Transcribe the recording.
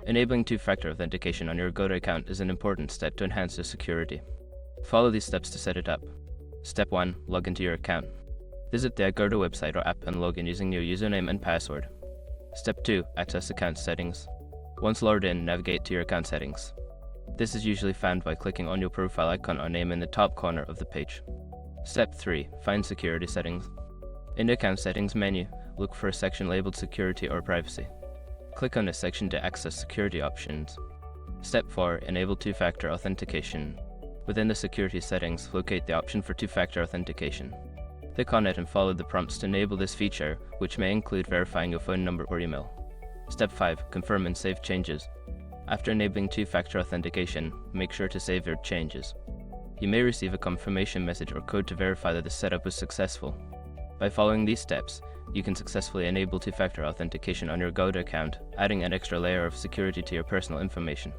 Enabling two-factor authentication on your Agoda account is an important step to enhance the security. Follow these steps to set it up. Step 1. Log into your account. Visit the Agoda website or app and log in using your username and password. Step 2. Access account settings. Once logged in, navigate to your account settings. This is usually found by clicking on your profile icon or name in the top corner of the page. Step 3. Find security settings. In the account settings menu, look for a section labeled Security or Privacy. Click on this section to access security options. Step 4. Enable two-factor authentication. Within the security settings, locate the option for two-factor authentication. Click on it and follow the prompts to enable this feature, which may include verifying your phone number or email. Step 5. Confirm and save changes. After enabling two-factor authentication, make sure to save your changes. You may receive a confirmation message or code to verify that the setup was successful. By following these steps, you can successfully enable two-factor authentication on your Agoda account, adding an extra layer of security to your personal information.